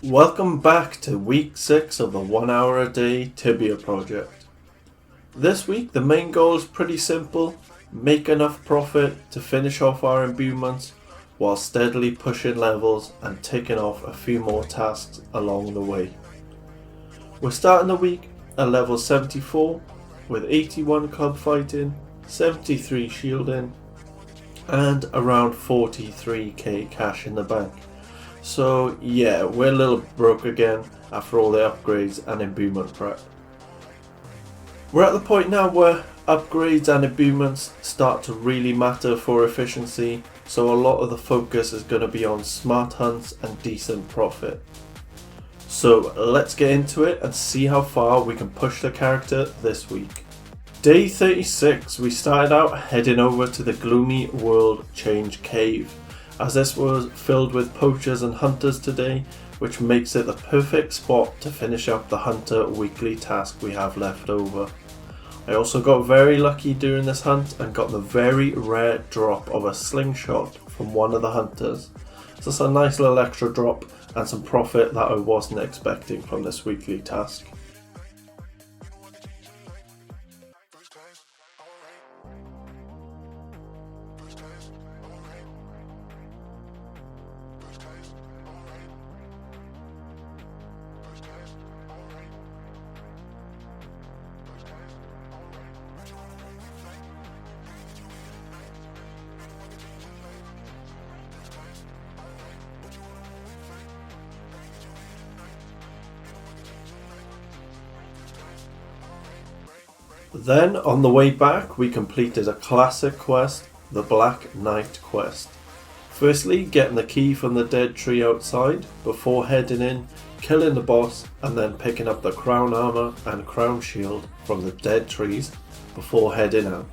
Welcome back to week 6 of the 1 hour a day Tibia project. This week the main goal is pretty simple: make enough profit to finish off our imbuements while steadily pushing levels and ticking off a few more tasks along the way. We're starting the week at level 74 with 81 club fighting, 73 shielding and around 43k cash in the bank. So yeah, we're a little broke again after all the upgrades and imbuement prep. We're at the point now where upgrades and imbuements start to really matter for efficiency, so a lot of the focus is going to be on smart hunts and decent profit. So let's get into it and see how far we can push the character this week. Day 36, we started out heading over to the Gloomy World Change Cave, as this was filled with poachers and hunters today, which makes it the perfect spot to finish up the hunter weekly task we have left over. I also got very lucky during this hunt and got the very rare drop of a slingshot from one of the hunters. So that's a nice little extra drop and some profit that I wasn't expecting from this weekly task. Then on the way back we completed a classic quest, the Black Knight quest. Firstly, getting the key from the dead tree outside before heading in, killing the boss and then picking up the crown armor and crown shield from the dead trees before heading out.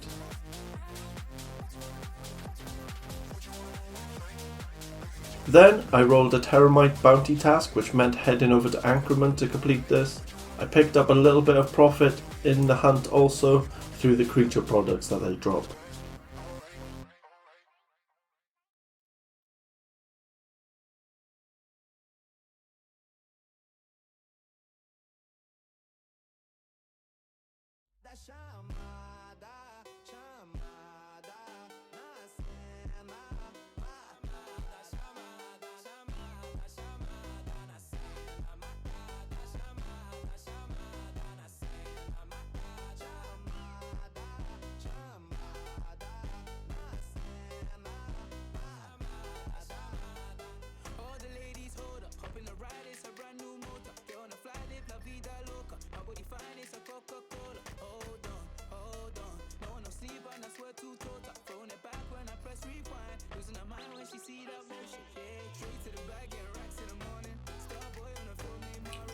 Then I rolled a Terramite bounty task, which meant heading over to Anchorman to complete this. I picked up a little bit of profit in the hunt also through the creature products that they drop.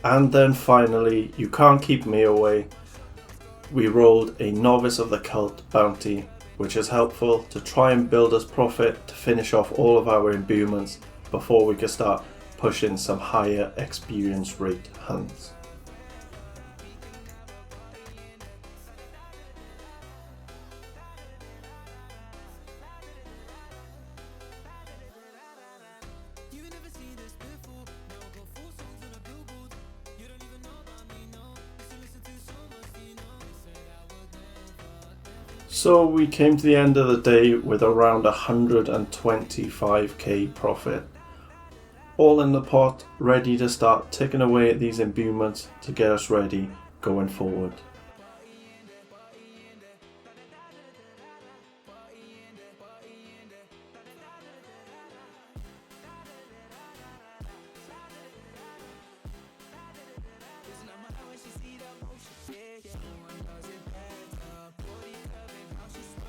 And then finally, you can't keep me away, we rolled a Novice of the Cult bounty, which is helpful to try and build us profit to finish off all of our imbuements before we can start pushing some higher experience rate hunts. So we came to the end of the day with around 125k profit. All in the pot, ready to start ticking away at these imbuements to get us ready going forward.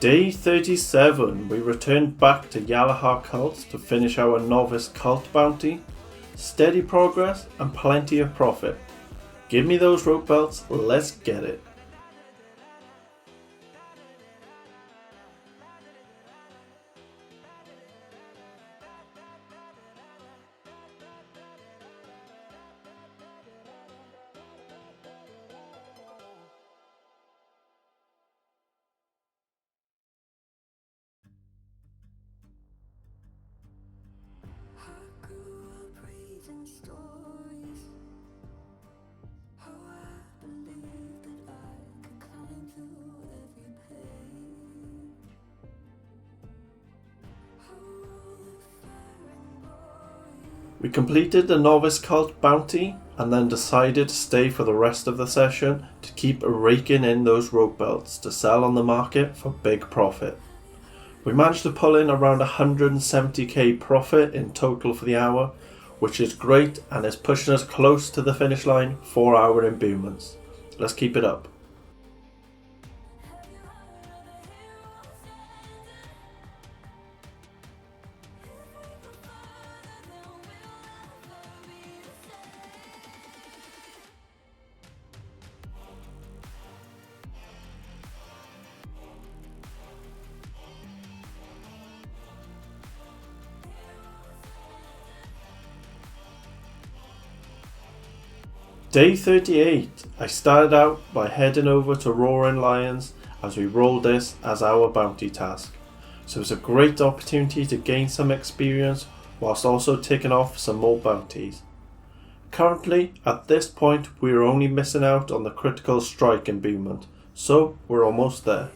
Day 37, we returned back to Yalahar Cults to finish our Novice Cult bounty. Steady progress and plenty of profit. Give me those rope belts, let's get it. We completed the novice cult bounty and then decided to stay for the rest of the session to keep raking in those rope belts to sell on the market for big profit. We managed to pull in around 170k profit in total for the hour, which is great and is pushing us close to the finish line for our imbuements. Let's keep it up. Day 38, I started out by heading over to Roaring Lions as we rolled this as our bounty task. So it's a great opportunity to gain some experience whilst also ticking off some more bounties. Currently, at this point, we are only missing out on the critical strike imbuement, so we're almost there.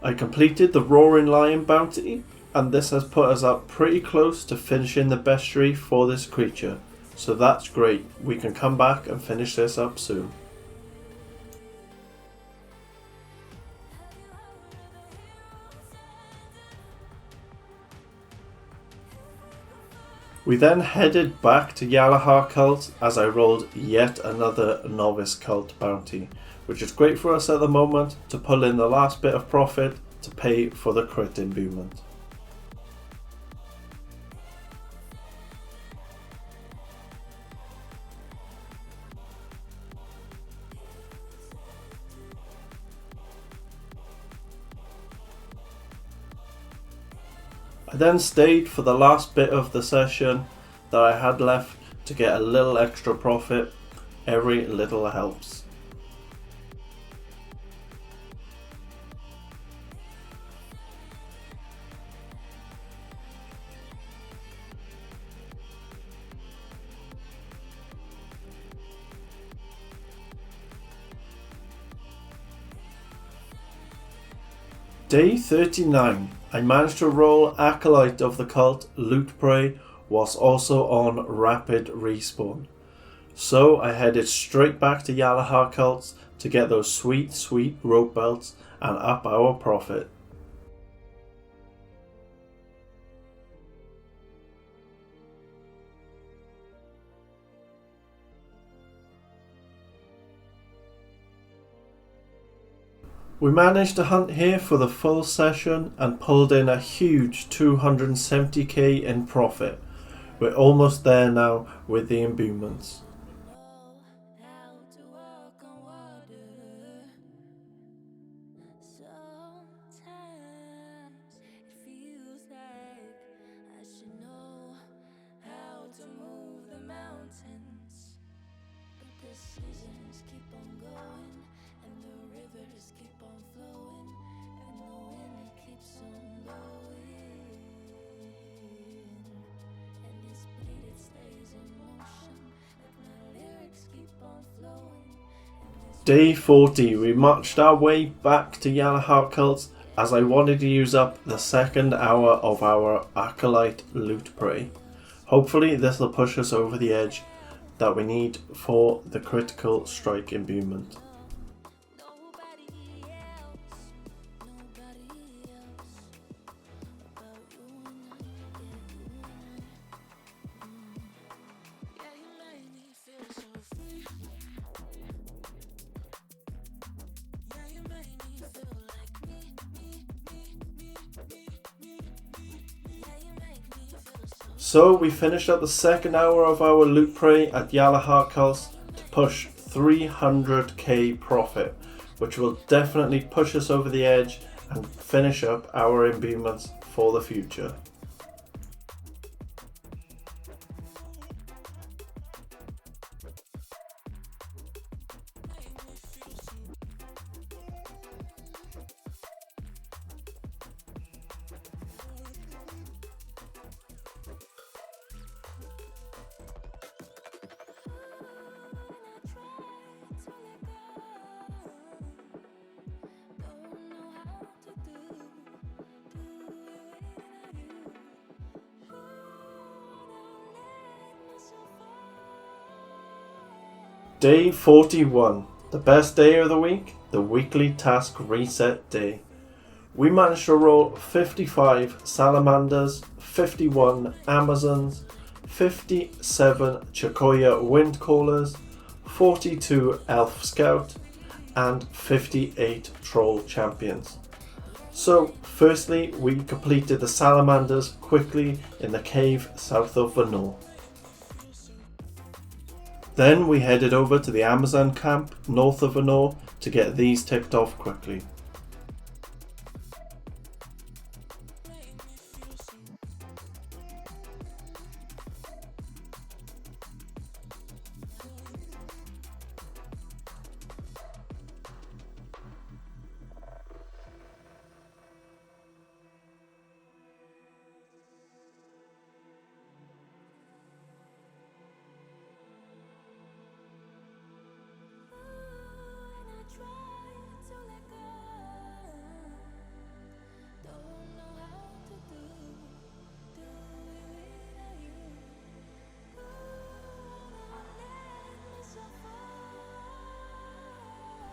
I completed the Roaring Lion bounty, and this has put us up pretty close to finishing the bestiary for this creature, so that's great. We can come back and finish this up soon. We then headed back to Yalahar Cult as I rolled yet another Novice Cult bounty, which is great for us at the moment to pull in the last bit of profit to pay for the crit imbuement. I then stayed for the last bit of the session that I had left to get a little extra profit. Every little helps. Day 39. I managed to roll Acolyte of the Cult Loot Prey whilst also on Rapid Respawn. So I headed straight back to Yalahar Cults to get those sweet rope belts and up our profit. We managed to hunt here for the full session and pulled in a huge 270k in profit. We're almost there now with the imbuements. Day 40, we marched our way back to Yalahar Cults as I wanted to use up the second hour of our Acolyte Loot Prey. Hopefully this will push us over the edge that we need for the critical strike imbuement. So we finished up the second hour of our loot prey at Yalahar Cults to push 300k profit, which will definitely push us over the edge and finish up our imbuements for the future. Day 41, the best day of the week, the weekly task reset day. We managed to roll 55 salamanders, 51 amazons, 57 Chocoya windcallers, 42 elf scout, and 58 troll champions. So firstly, we completed the salamanders quickly in the cave south of Vanor. Then we headed over to the Amazon camp north of Vanor to get these ticked off quickly.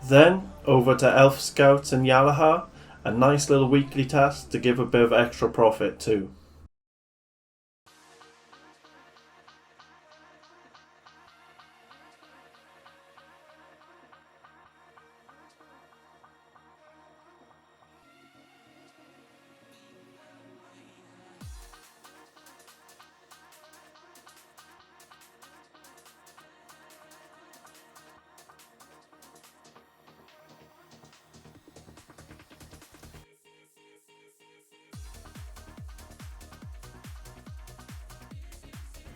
Then over to Elf Scouts in Yalahar, a nice little weekly task to give a bit of extra profit too.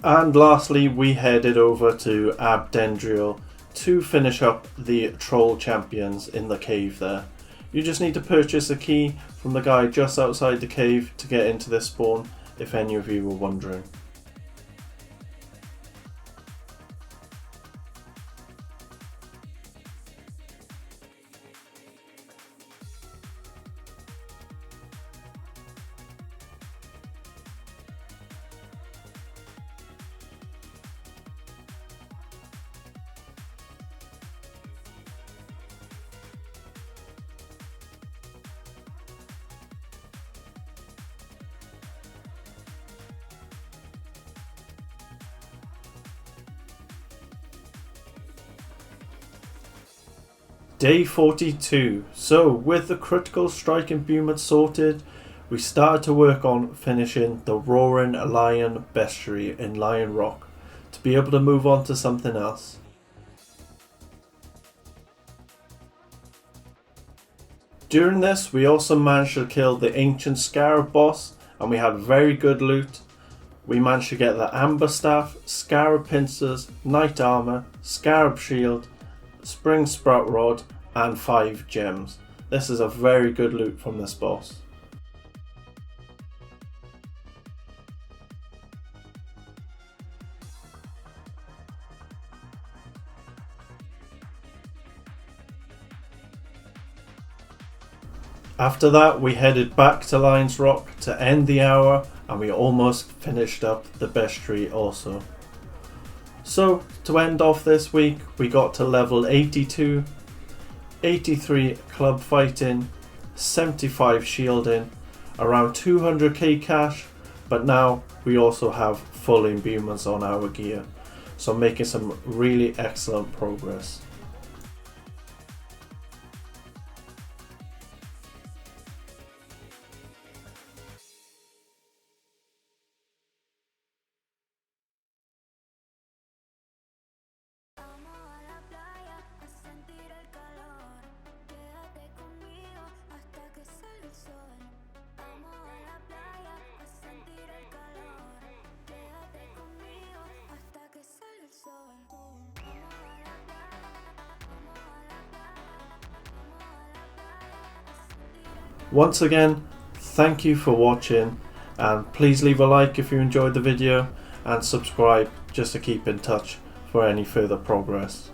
And lastly, we headed over to Abdendriel to finish up the troll champions in the cave there. You just need to purchase a key from the guy just outside the cave to get into this spawn, if any of you were wondering. Day 42. So with the critical strike imbuement sorted, we started to work on finishing the Roaring Lion bestiary in Lion Rock to be able to move on to something else. During this, we also managed to kill the Ancient Scarab boss, and we had very good loot. We managed to get the Amber Staff, Scarab Pincers, Knight Armor, Scarab Shield, Spring Sprout Rod, and 5 gems. This is a very good loot from this boss. After that, we headed back to Lion's Rock to end the hour, and we almost finished up the bestiary also. So to end off this week, we got to level 82, 83 club fighting, 75 shielding, around 200k cash, but now we also have full imbuements on our gear, so making some really excellent progress. Once again, thank you for watching, and please leave a like if you enjoyed the video and subscribe just to keep in touch for any further progress.